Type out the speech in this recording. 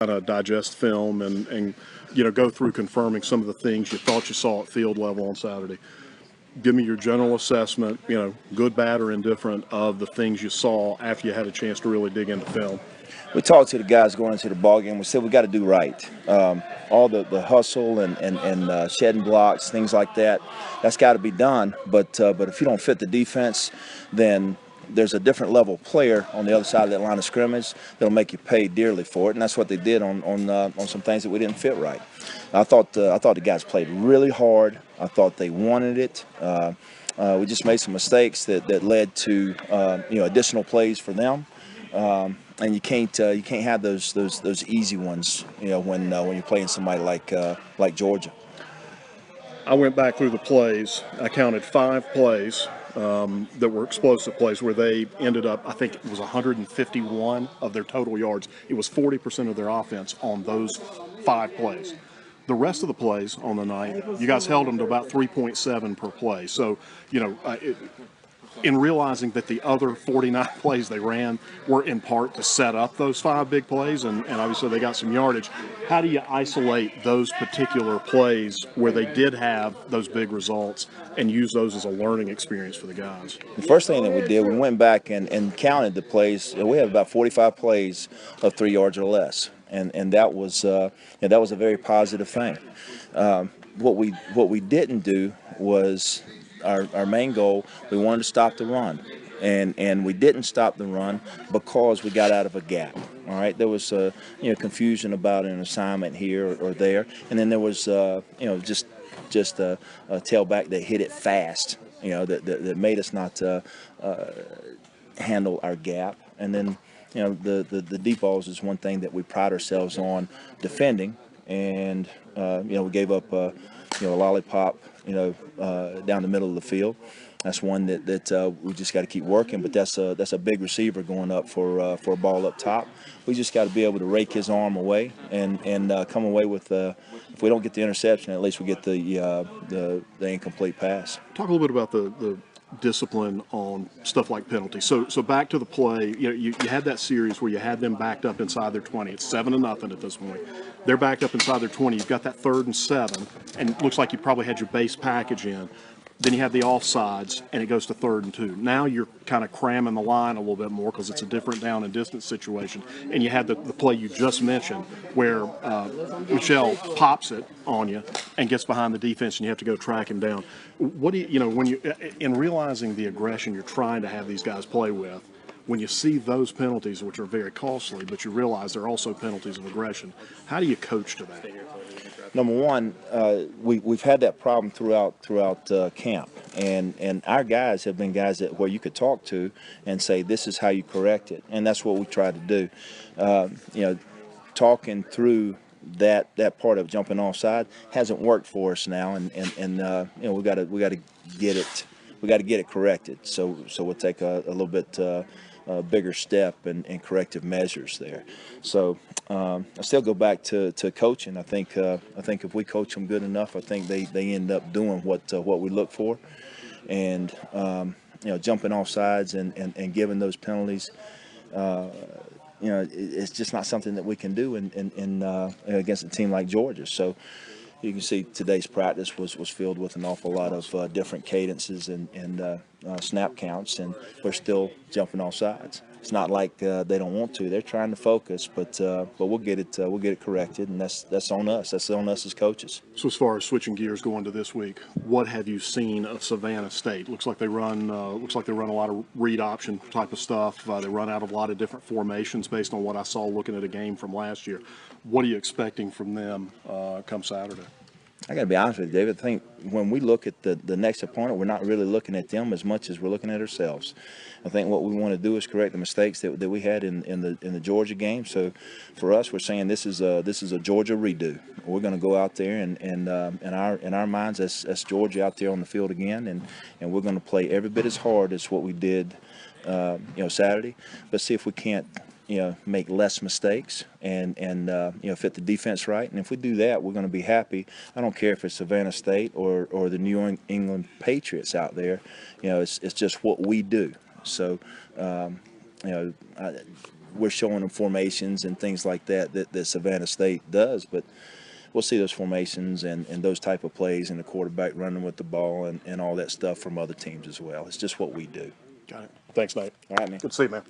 kind of digest film and go through confirming some of the things you thought you saw at field level on Saturday. Give me your general assessment, good, bad, or indifferent, of the things you saw after you had a chance to really dig into film. We talked to the guys going into the ball game. We said we got to do right. All the hustle and shedding blocks, things like that, that's got to be done. But if you don't fit the defense, then there's a different level player on the other side of that line of scrimmage that'll make you pay dearly for it, and that's what they did on some things that we didn't fit right. I thought the guys played really hard. I thought they wanted it. We just made some mistakes that led to additional plays for them. And you can't have those easy ones, when you're playing somebody like Georgia. I went back through the plays. I counted 5 plays that were explosive plays where they ended up, I think it was 151 of their total yards. It was 40% of their offense on those 5 plays. The rest of the plays on the night, you guys held them to about 3.7 per play. So, in realizing that the other 49 plays they ran were in part to set up those 5 big plays, and obviously they got some yardage, how do you isolate those particular plays where they did have those big results and use those as a learning experience for the guys? The first thing that we did, we went back and counted the plays. We have about 45 plays of 3 yards or less, and that was a very positive thing. What we didn't do was our main goal. We wanted to stop the run, and we didn't stop the run because we got out of a gap. All right, there was confusion about an assignment here or there, and then there was just a tailback that hit it fast, that made us not handle our gap. And then the deep balls is one thing that we pride ourselves on defending, and we gave up a lollipop down the middle of the field. That's one that we just got to keep working. But that's a big receiver going up for a ball up top. We just got to be able to rake his arm away and come away with if we don't get the interception, at least we get the incomplete pass. Talk a little bit about the discipline on stuff like penalties. So back to the play. You had that series where you had them backed up inside their 20. It's 7-0 at this point. They're backed up inside their 20. You've got that 3rd and 7, and it looks like you probably had your base package in. Then you have the offsides, and it goes to 3rd and 2. Now you're kind of cramming the line a little bit more because it's a different down and distance situation. And you had the play you just mentioned where Michelle pops it on you and gets behind the defense, and you have to go track him down. What do when you, in realizing the aggression you're trying to have these guys play with, when you see those penalties, which are very costly, but you realize they're also penalties of aggression, how do you coach to that? Number one, we've had that problem throughout camp, and our guys have been guys where you could talk to and say, this is how you correct it, and that's what we try to do. Talking through that part of jumping offside hasn't worked for us now, and we got to get it corrected. So we'll take a little bit bigger step and corrective measures there. So I still go back to coaching. I think if we coach them good enough, I think they end up doing what we look for, and jumping off sides and giving those penalties. It's just not something that we can do in against a team like Georgia. So you can see today's practice was filled with an awful lot of different cadences and snap counts, and we're still jumping off sides. It's not like they don't want to. They're trying to focus, but we'll get it corrected, and that's on us. That's on us as coaches. So as far as switching gears going to this week, what have you seen of Savannah State? Looks like they run a lot of read option type of stuff. They run out of a lot of different formations based on what I saw looking at a game from last year. What are you expecting from them come Saturday? I got to be honest with you, David. I think when we look at the next opponent, we're not really looking at them as much as we're looking at ourselves. I think what we want to do is correct the mistakes that we had in the Georgia game. So for us, we're saying this is a Georgia redo. We're going to go out there and in our minds, that's Georgia out there on the field again, and we're going to play every bit as hard as what we did Saturday. But see if we can't make less mistakes and fit the defense right. And if we do that, we're going to be happy. I don't care if it's Savannah State or the New England Patriots out there. It's just what we do. So, we're showing them formations and things like that Savannah State does, but we'll see those formations and those type of plays and the quarterback running with the ball and all that stuff from other teams as well. It's just what we do. Got it. Thanks, Nate. All right, man. Good to see you, man.